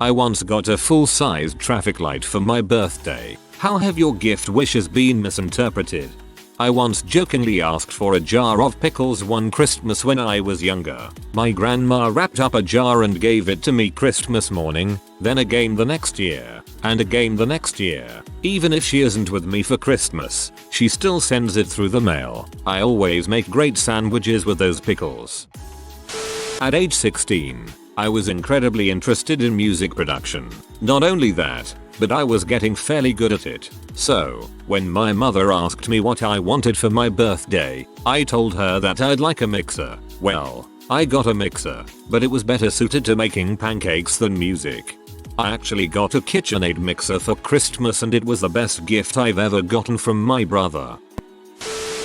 I once got a full-sized traffic light for my birthday. How have your gift wishes been misinterpreted? I once jokingly asked for a jar of pickles one Christmas when I was younger. My grandma wrapped up a jar and gave it to me Christmas morning, then again the next year, and again the next year. Even if she isn't with me for Christmas, she still sends it through the mail. I always make great sandwiches with those pickles. At age 16, I was incredibly interested in music production. Not only that, but I was getting fairly good at it. So, when my mother asked me what I wanted for my birthday, I told her that I'd like a mixer. Well, I got a mixer, but it was better suited to making pancakes than music. I actually got a KitchenAid mixer for Christmas and it was the best gift I've ever gotten from my brother.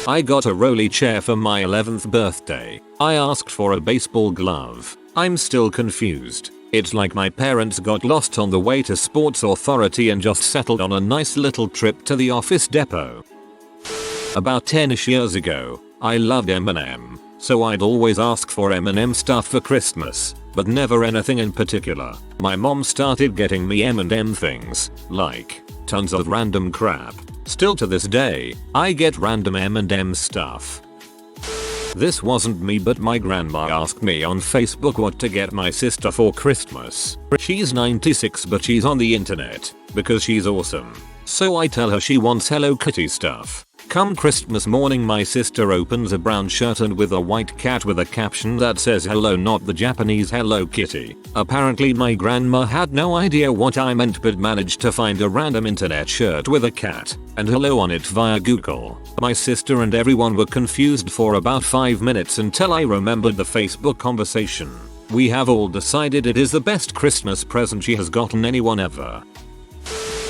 I got a rolly chair for my 11th birthday. I asked for a baseball glove. I'm still confused. It's like my parents got lost on the way to Sports Authority and just settled on a nice little trip to the office depot. About 10ish years ago, I loved M&M, so I'd always ask for M&M stuff for Christmas, but never anything in particular. My mom started getting me M&M things, like tons of random crap. Still to this day, I get random M&M stuff. This wasn't me, but my grandma asked me on Facebook what to get my sister for Christmas. She's 96 but she's on the internet because she's awesome. So I tell her she wants Hello Kitty stuff. Come Christmas morning, my sister opens a brown shirt and with a white cat with a caption that says hello, not the Japanese Hello Kitty. Apparently my grandma had no idea what I meant but managed to find a random internet shirt with a cat and hello on it via Google. My sister and everyone were confused for about 5 minutes until I remembered the Facebook conversation. We have all decided it is the best Christmas present she has gotten anyone ever.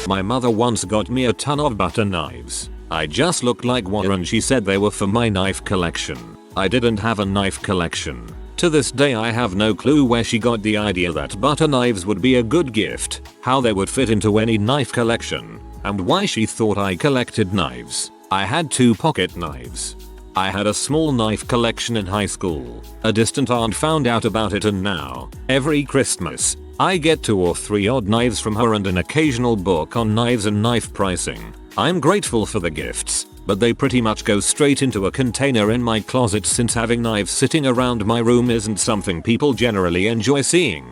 My mother once got me a ton of butter knives. I just looked like one and she said they were for my knife collection. I didn't have a knife collection. To this day I have no clue where she got the idea that butter knives would be a good gift, how they would fit into any knife collection, and why she thought I collected knives. I had 2 pocket knives. I had a small knife collection in high school. A distant aunt found out about it and now, every Christmas, I get 2 or 3 odd knives from her and an occasional book on knives and knife pricing. I'm grateful for the gifts, but they pretty much go straight into a container in my closet since having knives sitting around my room isn't something people generally enjoy seeing.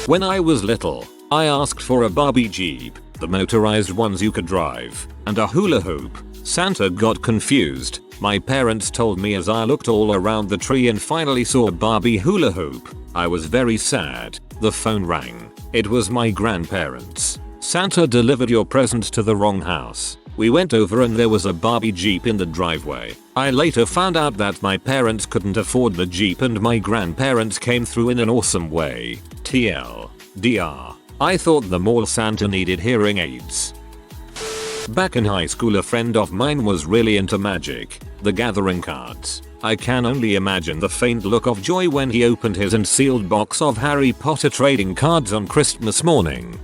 When I was little, I asked for a Barbie Jeep, the motorized ones you could drive, and a hula hoop. Santa got confused. My parents told me as I looked all around the tree and finally saw a Barbie hula hoop. I was very sad. The phone rang. It was my grandparents. Santa delivered your present to the wrong house. We went over and there was a Barbie Jeep in the driveway. I later found out that my parents couldn't afford the Jeep and my grandparents came through in an awesome way. TLDR. I thought the mall Santa needed hearing aids. Back in high school, a friend of mine was really into Magic: The Gathering cards. I can only imagine the faint look of joy when he opened his unsealed box of Harry Potter trading cards on Christmas morning.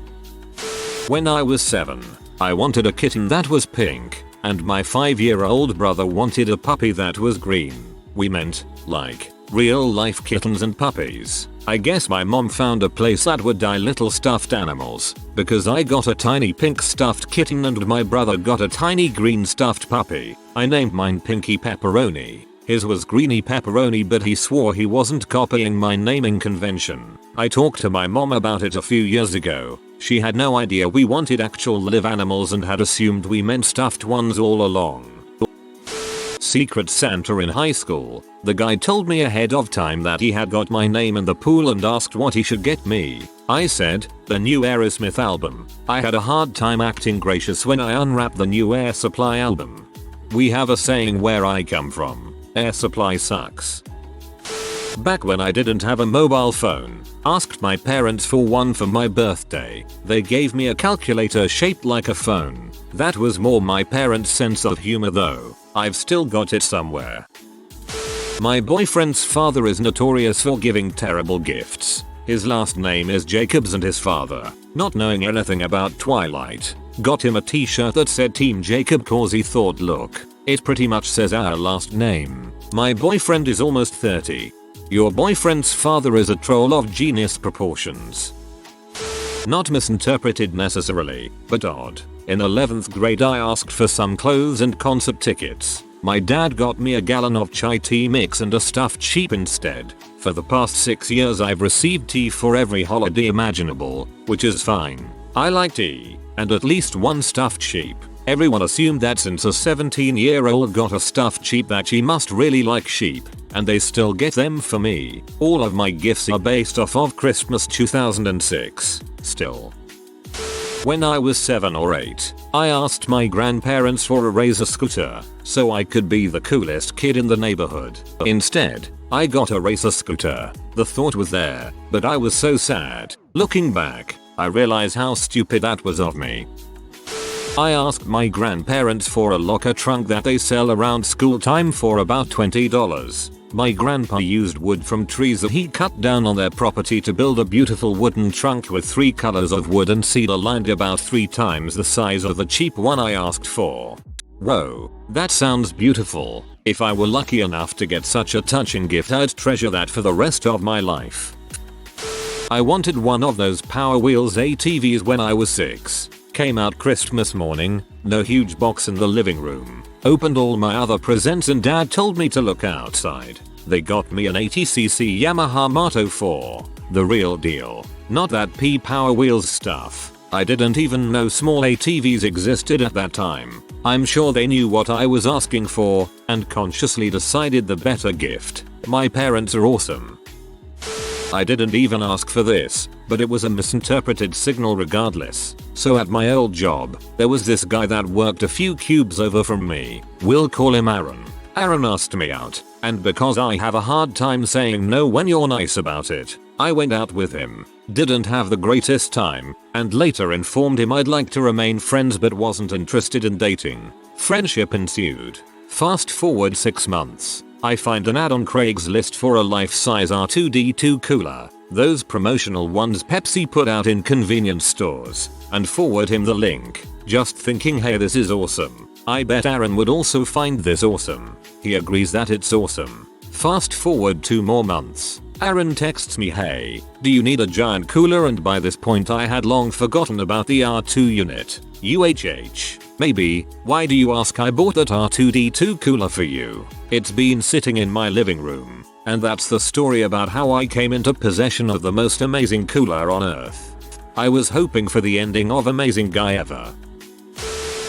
When I was 7, I wanted a kitten that was pink, and my 5-year-old brother wanted a puppy that was green. We meant, like, real life kittens and puppies. I guess my mom found a place that would dye little stuffed animals, because I got a tiny pink stuffed kitten and my brother got a tiny green stuffed puppy. I named mine Pinky Pepperoni. His was Greeny Pepperoni, but he swore he wasn't copying my naming convention. I talked to my mom about it a few years ago. She had no idea we wanted actual live animals and had assumed we meant stuffed ones all along. Secret Santa in high school. The guy told me ahead of time that he had got my name in the pool and asked what he should get me. I said, the new Aerosmith album. I had a hard time acting gracious when I unwrapped the new Air Supply album. We have a saying where I come from: Air Supply sucks. Back when I didn't have a mobile phone, asked my parents for one for my birthday. They gave me a calculator shaped like a phone. That was more my parents' sense of humor though. I've still got it somewhere. My boyfriend's father is notorious for giving terrible gifts. His last name is Jacobs and his father, not knowing anything about Twilight, got him a t-shirt that said Team Jacob cause he thought, look, it pretty much says our last name. My boyfriend is almost 30. Your boyfriend's father is a troll of genius proportions. Not misinterpreted necessarily, but odd. In 11th grade I asked for some clothes and concert tickets. My dad got me a gallon of chai tea mix and a stuffed sheep instead. For the past 6 years I've received tea for every holiday imaginable, which is fine. I like tea, and at least one stuffed sheep. Everyone assumed that since a 17-year-old got a stuffed sheep that she must really like sheep, and they still get them for me. All of my gifts are based off of Christmas 2006. Still. When I was 7 or 8, I asked my grandparents for a razor scooter, so I could be the coolest kid in the neighborhood. Instead, I got a racer scooter. The thought was there, but I was so sad. Looking back, I realize how stupid that was of me. I asked my grandparents for a locker trunk that they sell around school time for about $20. My grandpa used wood from trees that he cut down on their property to build a beautiful wooden trunk with 3 colors of wood and cedar lined about 3 times the size of the cheap one I asked for. Whoa, that sounds beautiful. If I were lucky enough to get such a touching gift I'd treasure that for the rest of my life. I wanted one of those Power Wheels ATVs when I was 6. Came out Christmas morning, no huge box in the living room. Opened all my other presents and dad told me to look outside. They got me an 80cc Yamaha Moto 4. The real deal. Not that Power Wheels stuff. I didn't even know small ATVs existed at that time. I'm sure they knew what I was asking for and consciously decided the better gift. My parents are awesome. I didn't even ask for this, but it was a misinterpreted signal regardless. So at my old job, there was this guy that worked a few cubes over from me. We'll call him Aaron. Aaron asked me out, and because I have a hard time saying no when you're nice about it, I went out with him. Didn't have the greatest time, and later informed him I'd like to remain friends but wasn't interested in dating. Friendship ensued. Fast forward 6 months. I find an ad on Craigslist for a life-size R2D2 cooler, those promotional ones Pepsi put out in convenience stores, and forward him the link, just thinking hey this is awesome. I bet Aaron would also find this awesome. He agrees that it's awesome. Fast forward 2 more months. Aaron texts me hey, do you need a giant cooler, and by this point I had long forgotten about the R2 unit. UHH. Maybe, why do you ask? I bought that R2D2 cooler for you. It's been sitting in my living room. And that's the story about how I came into possession of the most amazing cooler on earth. I was hoping for the ending of Amazing Guy Ever.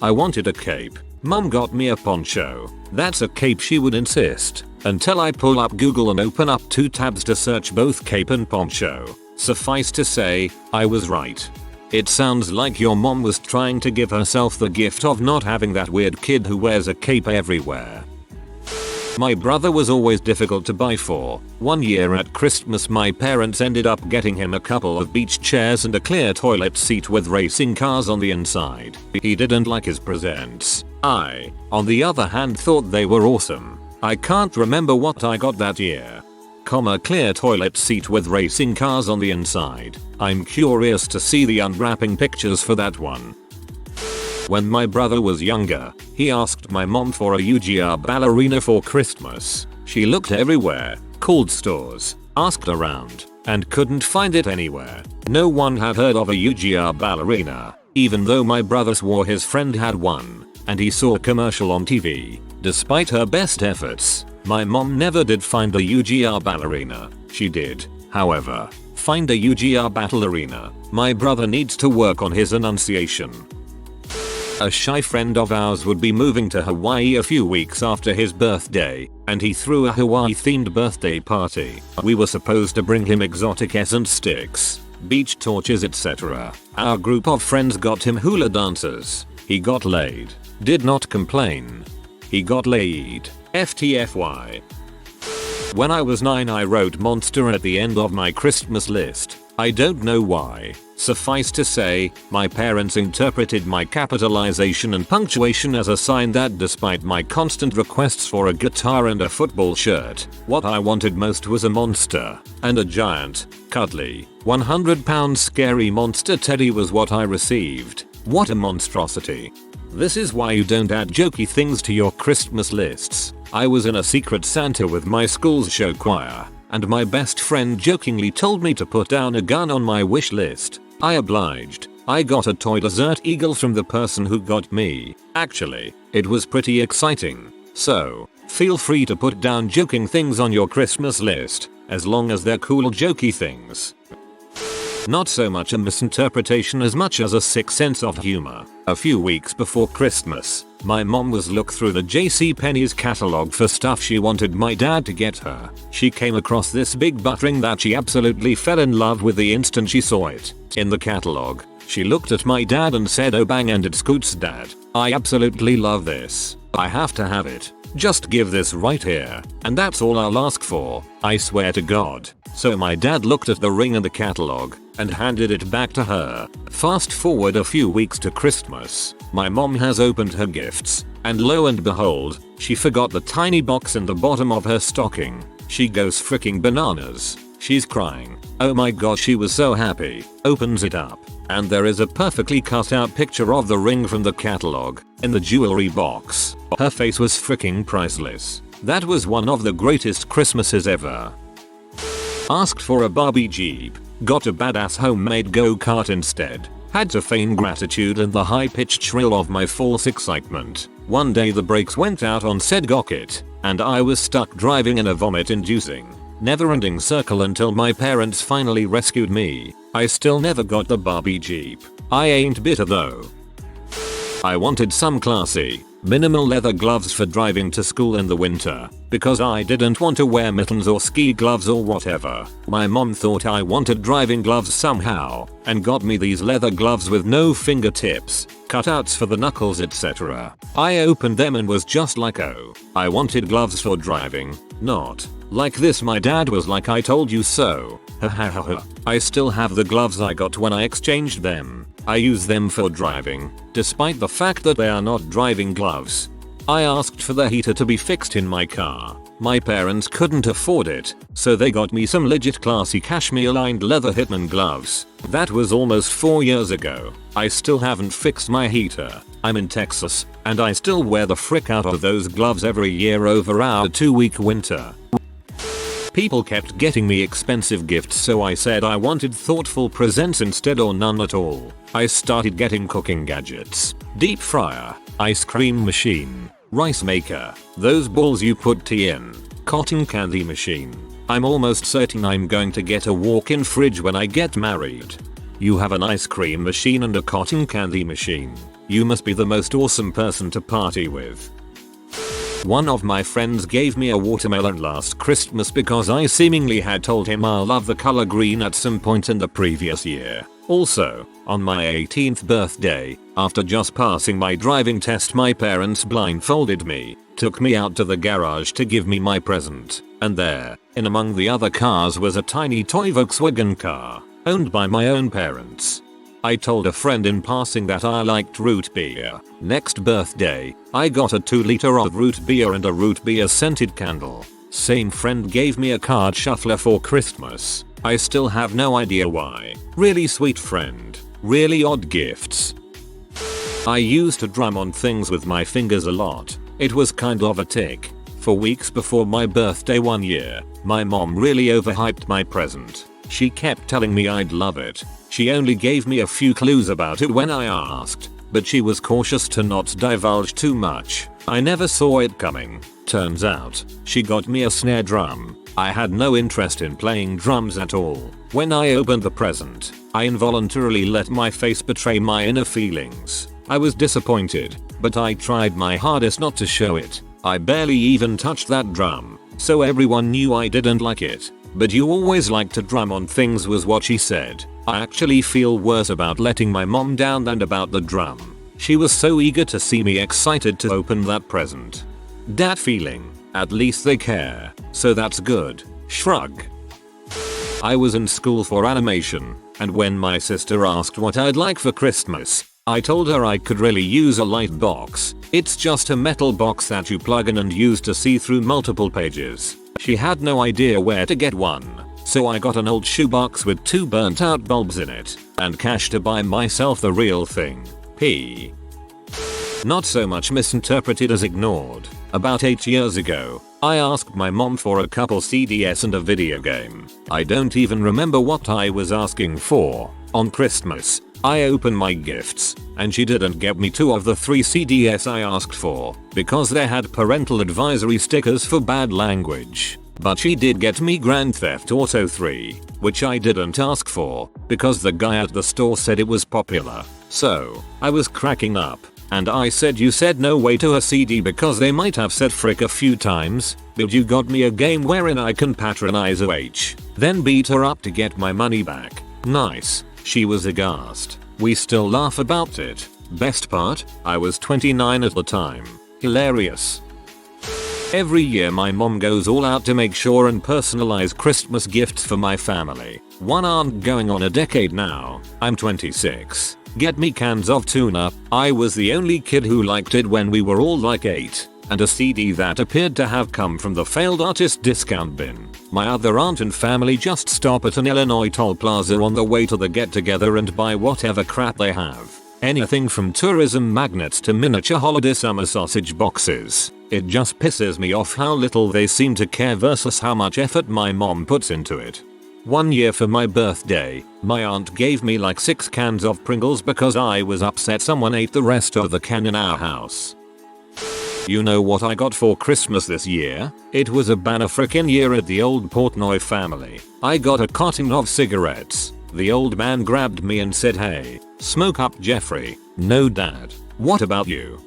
I wanted a cape. Mum got me a poncho. That's a cape she would insist. Until I pull up Google and open up 2 tabs to search both cape and poncho. Suffice to say, I was right. It sounds like your mom was trying to give herself the gift of not having that weird kid who wears a cape everywhere. My brother was always difficult to buy for. One year at Christmas my parents ended up getting him a couple of beach chairs and a clear toilet seat with racing cars on the inside. He didn't like his presents. I, on the other hand, thought they were awesome. I can't remember what I got that year. Clear toilet seat with racing cars on the inside. I'm curious to see the unwrapping pictures for that one. When my brother was younger, he asked my mom for a UGR ballerina for Christmas. She looked everywhere, called stores, asked around, and couldn't find it anywhere. No one had heard of a UGR ballerina, even though my brother swore his friend had one, and he saw a commercial on TV. Despite her best efforts, my mom never did find a UGR ballerina. She did, however, find a UGR ballerina. My brother needs to work on his enunciation. A shy friend of ours would be moving to Hawaii a few weeks after his birthday, and he threw a Hawaii-themed birthday party. We were supposed to bring him exotic essence sticks, beach torches, etc. Our group of friends got him hula dancers. He got laid. Did not complain. He got laid. FTFY. When I was 9 I wrote monster at the end of my Christmas list. I don't know why. Suffice to say, my parents interpreted my capitalization and punctuation as a sign that despite my constant requests for a guitar and a football shirt, what I wanted most was a monster. And a giant, cuddly, 100-pound scary monster teddy was what I received. What a monstrosity. This is why you don't add jokey things to your Christmas lists. I was in a secret Santa with my school's show choir, and my best friend jokingly told me to put down a gun on my wish list. I obliged. I got a toy desert eagle from the person who got me. Actually, it was pretty exciting. So, feel free to put down joking things on your Christmas list, as long as they're cool jokey things. Not so much a misinterpretation as much as a sick sense of humor. A few weeks before Christmas, my mom was looking through the JCPenney's catalog for stuff she wanted my dad to get her. She came across this big butt ring that she absolutely fell in love with the instant she saw it. In the catalog, she looked at my dad and said, "Oh bang, and it scoots, dad. I absolutely love this. I have to have it. Just give this right here, and that's all I'll ask for, I swear to God." So my dad looked at the ring in the catalog and handed it back to her. Fast forward a few weeks to Christmas. My mom has opened her gifts, and lo and behold, she forgot the tiny box in the bottom of her stocking. She goes freaking bananas. She's crying. Oh my gosh, she was so happy. Opens it up, and there is a perfectly cut out picture of the ring from the catalog in the jewelry box. Her face was freaking priceless. That was one of the greatest Christmases ever. Asked for a Barbie Jeep, got a badass homemade go-kart instead. Had to feign gratitude and the high-pitched shrill of my false excitement. One day the brakes went out on said go-kart, and I was stuck driving in a vomit-inducing, never-ending circle until my parents finally rescued me. I still never got the Barbie Jeep. I ain't bitter though. I wanted some classy, minimal leather gloves for driving to school in the winter, because I didn't want to wear mittens or ski gloves or whatever. My mom thought I wanted driving gloves somehow, and got me these leather gloves with no fingertips, cutouts for the knuckles, etc. I opened them and was just like, oh, I wanted gloves for driving, not like this. My dad was like, I told you so. I still have the gloves I got when I exchanged them. I use them for driving, despite the fact that they are not driving gloves. I asked for the heater to be fixed in my car. My parents couldn't afford it, so they got me some legit classy cashmere lined leather Hitman gloves. That was almost 4 years ago. I still haven't fixed my heater. I'm in Texas, and I still wear the frick out of those gloves every year over our 2-week winter. People kept getting me expensive gifts, so I said I wanted thoughtful presents instead or none at all. I started getting cooking gadgets, deep fryer, ice cream machine, rice maker, those balls you put tea in, cotton candy machine. I'm almost certain I'm going to get a walk-in fridge when I get married. You have an ice cream machine and a cotton candy machine. You must be the most awesome person to party with. One of my friends gave me a watermelon last Christmas because I seemingly had told him I love the color green at some point in the previous year. Also, on my 18th birthday, after just passing my driving test, my parents blindfolded me, took me out to the garage to give me my present, and there, in among the other cars, was a tiny toy Volkswagen car, owned by my own parents. I told a friend in passing that I liked root beer. Next birthday, I got a 2-liter of root beer and a root beer scented candle. Same friend gave me a card shuffler for Christmas. I still have no idea why. Really sweet friend. Really odd gifts. I used to drum on things with my fingers a lot. It was kind of a tick. For weeks before my birthday one year, my mom really overhyped my present. She kept telling me I'd love it. She only gave me a few clues about it when I asked, but she was cautious to not divulge too much. I never saw it coming. Turns out, she got me a snare drum. I had no interest in playing drums at all. When I opened the present, I involuntarily let my face betray my inner feelings. I was disappointed, but I tried my hardest not to show it. I barely even touched that drum, so everyone knew I didn't like it. But you always like to drum on things, was what she said. I actually feel worse about letting my mom down than about the drum. She was so eager to see me excited to open that present. That feeling, at least they care, so that's good. Shrug. I was in school for animation, and when my sister asked what I'd like for Christmas, I told her I could really use a light box. It's just a metal box that you plug in and use to see through multiple pages. She had no idea where to get one, so I got an old shoebox with 2 burnt out bulbs in it, and cash to buy myself the real thing. Not so much misinterpreted as ignored. About 8 years ago, I asked my mom for a couple CDs and a video game. I don't even remember what I was asking for. On Christmas, I opened my gifts, and she didn't get me 2 of the 3 CDs I asked for, because they had parental advisory stickers for bad language. But she did get me Grand Theft Auto 3, which I didn't ask for, because the guy at the store said it was popular. So, I was cracking up, and I said, "You said no way to a CD because they might have said frick a few times, but you got me a game wherein I can patronize OH, then beat her up to get my money back. Nice." She was aghast. We still laugh about it. Best part, I was 29 at the time. Hilarious. Every year my mom goes all out to make sure and personalize Christmas gifts for my family. One aunt going on a decade now. I'm 26. Get me cans of tuna. I was the only kid who liked it when we were all like 8. And a CD that appeared to have come from the failed artist discount bin. My other aunt and family just stop at an Illinois toll plaza on the way to the get together and buy whatever crap they have. Anything from tourism magnets to miniature holiday summer sausage boxes. It just pisses me off how little they seem to care versus how much effort my mom puts into it. One year for my birthday, my aunt gave me like 6 cans of Pringles because I was upset someone ate the rest of the can in our house. You know what I got for Christmas this year? It was a banner frickin' year at the old Portnoy family. I got a carton of cigarettes. The old man grabbed me and said, "Hey, smoke up, Jeffrey." "No, Dad." "What about you?"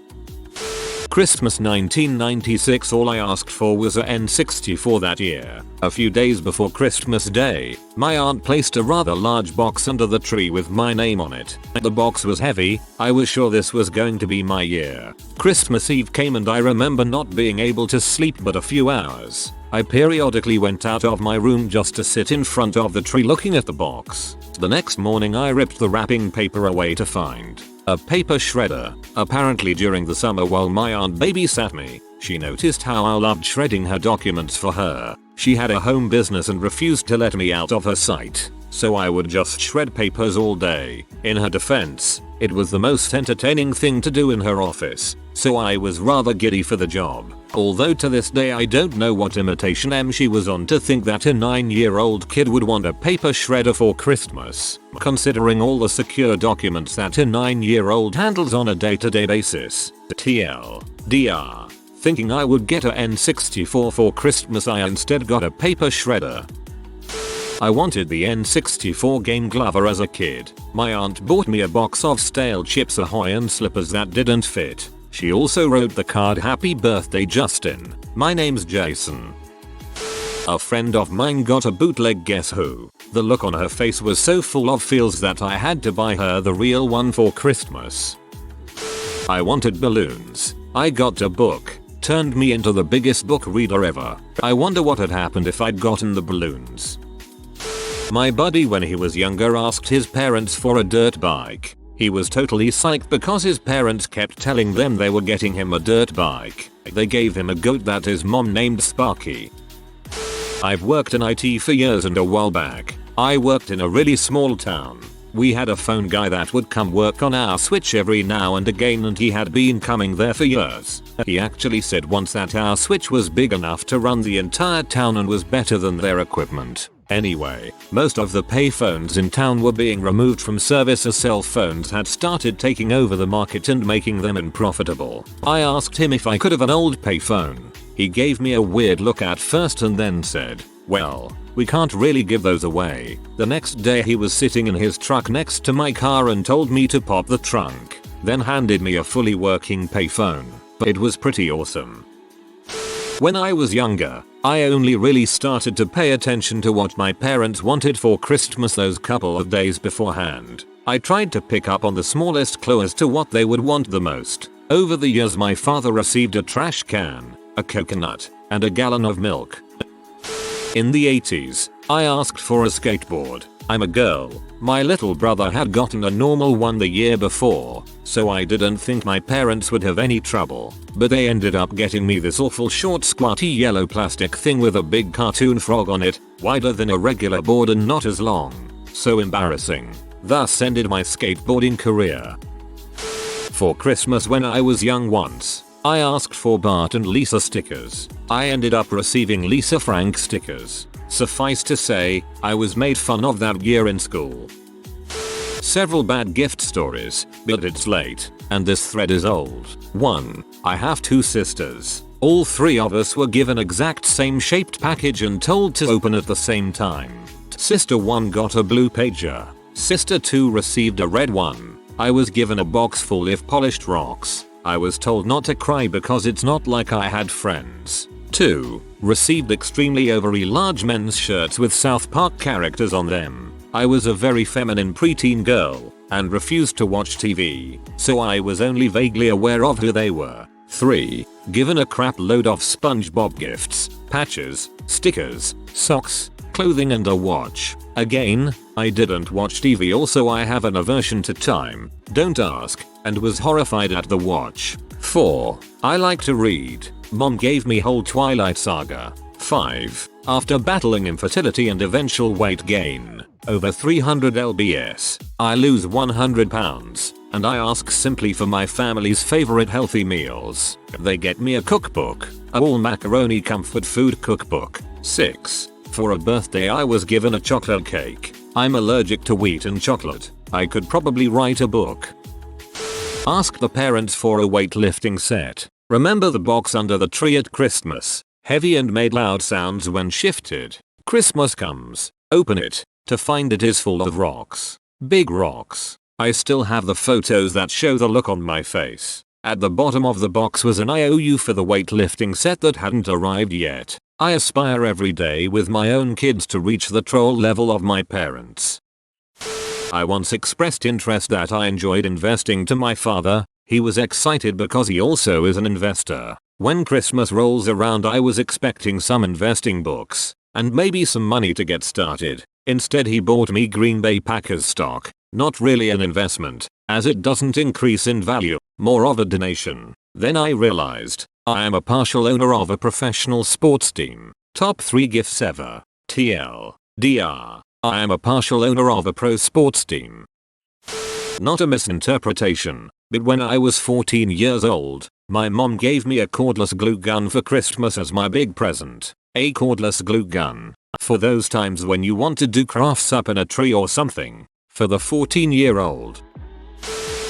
Christmas 1996, all I asked for was a N64 that year. A few days before Christmas Day, my aunt placed a rather large box under the tree with my name on it. The box was heavy. I was sure this was going to be my year. Christmas Eve came and I remember not being able to sleep but a few hours. I periodically went out of my room just to sit in front of the tree looking at the box. The next morning I ripped the wrapping paper away to find a paper shredder. Apparently during the summer while my aunt babysat me, she noticed how I loved shredding her documents for her. She had a home business and refused to let me out of her sight, so I would just shred papers all day. In her defense, it was the most entertaining thing to do in her office, so I was rather giddy for the job. Although to this day I don't know what imitation M she was on to think that a 9-year-old kid would want a paper shredder for Christmas, considering all the secure documents that a 9-year-old handles on a day-to-day basis. TLDR. Thinking I would get a N64 for Christmas, I instead got a paper shredder. I wanted the N64 game Glover as a kid. My aunt bought me a box of stale Chips Ahoy and slippers that didn't fit. She also wrote the card, "Happy birthday Justin. My name's Jason." A friend of mine got a bootleg Guess Who. The look on her face was so full of feels that I had to buy her the real one for Christmas. I wanted balloons. I got a book. Turned me into the biggest book reader ever. I wonder what had happened if I'd gotten the balloons. My buddy when he was younger asked his parents for a dirt bike. He was totally psyched because his parents kept telling them they were getting him a dirt bike. They gave him a goat that his mom named Sparky. I've worked in IT for years and a while back, I worked in a really small town. We had a phone guy that would come work on our switch every now and again and he had been coming there for years. He actually said once that our switch was big enough to run the entire town and was better than their equipment. Anyway, most of the payphones in town were being removed from service as cell phones had started taking over the market and making them unprofitable. I asked him if I could have an old payphone. He gave me a weird look at first and then said, "Well, we can't really give those away." The next day he was sitting in his truck next to my car and told me to pop the trunk, then handed me a fully working payphone. It was pretty awesome. When I was younger, I only really started to pay attention to what my parents wanted for Christmas those couple of days beforehand. I tried to pick up on the smallest clue as to what they would want the most. Over the years my father received a trash can, a coconut, and a gallon of milk. In the 80s, I asked for a skateboard. I'm a girl. My little brother had gotten a normal one the year before, so I didn't think my parents would have any trouble. But they ended up getting me this awful short squatty yellow plastic thing with a big cartoon frog on it, wider than a regular board and not as long. So embarrassing. Thus ended my skateboarding career. For Christmas when I was young once, I asked for Bart and Lisa stickers. I ended up receiving Lisa Frank stickers. Suffice to say, I was made fun of that year in school. Several bad gift stories, but it's late, and this thread is old. 1. I have 2 sisters. All 3 of us were given exact same shaped package and told to open at the same time. Sister 1 got a blue pager. Sister 2 received a red one. I was given a box full of polished rocks. I was told not to cry because it's not like I had friends. 2. Received extremely overly large men's shirts with South Park characters on them. I was a very feminine preteen girl and refused to watch TV, so I was only vaguely aware of who they were. 3. Given a crap load of SpongeBob gifts, patches, stickers, socks, clothing and a watch. Again, I didn't watch TV, also I have an aversion to time, don't ask, and was horrified at the watch. 4. I like to read. Mom gave me whole Twilight Saga. 5. After battling infertility and eventual weight gain, over 300 lbs, I lose 100 pounds, and I ask simply for my family's favorite healthy meals. They get me a cookbook, a all macaroni comfort food cookbook. 6. For a birthday I was given a chocolate cake. I'm allergic to wheat and chocolate. I could probably write a book. Ask the parents for a weightlifting set. Remember the box under the tree at Christmas? Heavy and made loud sounds when shifted. Christmas comes. Open it to find it is full of rocks. Big rocks. I still have the photos that show the look on my face. At the bottom of the box was an IOU for the weightlifting set that hadn't arrived yet. I aspire every day with my own kids to reach the troll level of my parents. I once expressed interest that I enjoyed investing to my father. He was excited because he also is an investor. When Christmas rolls around I was expecting some investing books and maybe some money to get started. Instead he bought me Green Bay Packers stock. Not really an investment, as it doesn't increase in value, more of a donation. Then I realized, I am a partial owner of a professional sports team. Top 3 gifts ever. TLDR. I am a partial owner of a pro sports team. Not a misinterpretation, but when I was 14 years old, my mom gave me a cordless glue gun for Christmas as my big present. A cordless glue gun. For those times when you want to do crafts up in a tree or something. For the 14-year-old.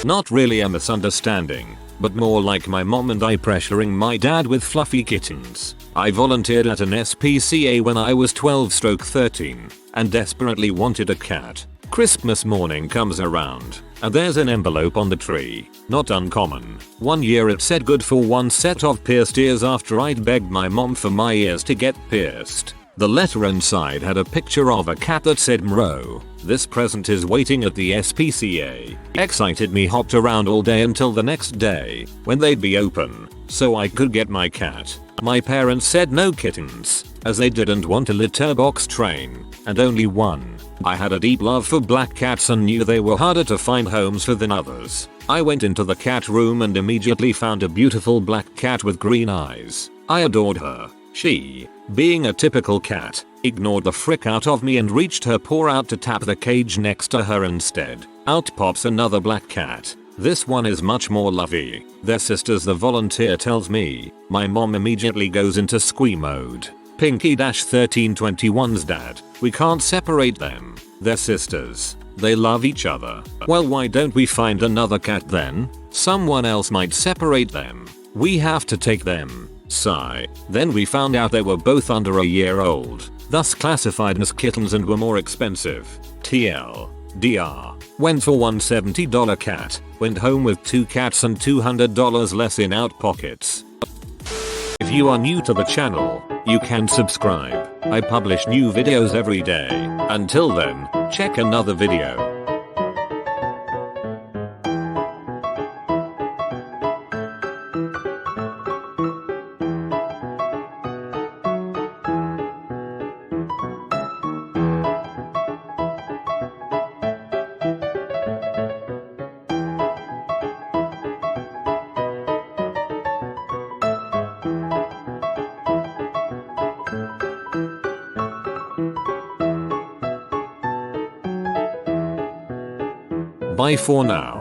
Not really a misunderstanding, but more like my mom and I pressuring my dad with fluffy kittens. I volunteered at an SPCA when I was 12/13 and desperately wanted a cat. Christmas morning comes around and there's an envelope on the tree. Not uncommon. One year it said good for 1 set of pierced ears after I'd begged my mom for my ears to get pierced. The letter inside had a picture of a cat that said Mro. This present is waiting at the SPCA. Excited me hopped around all day until the next day when they'd be open so I could get my cat. My parents said no kittens as they didn't want a litter box train and only one. I had a deep love for black cats and knew they were harder to find homes for than others. I went into the cat room and immediately found a beautiful black cat with green eyes. I adored her. She, being a typical cat, ignored the frick out of me and reached her paw out to tap the cage next to her instead. Out pops another black cat. This one is much more lovey. They're sisters, the volunteer tells me. My mom immediately goes into squee mode. Pinky-1321's dad. We can't separate them. They're sisters. They love each other. Well, why don't we find another cat then? Someone else might separate them. We have to take them. Sigh. Then we found out they were both under a year old, thus classified as kittens and were more expensive. TLDR. Went for $170 cat. Went home with 2 cats and $200 less in out pockets. If you are new to the channel, you can subscribe. I publish new videos every day. Until then, check another video. Bye for now.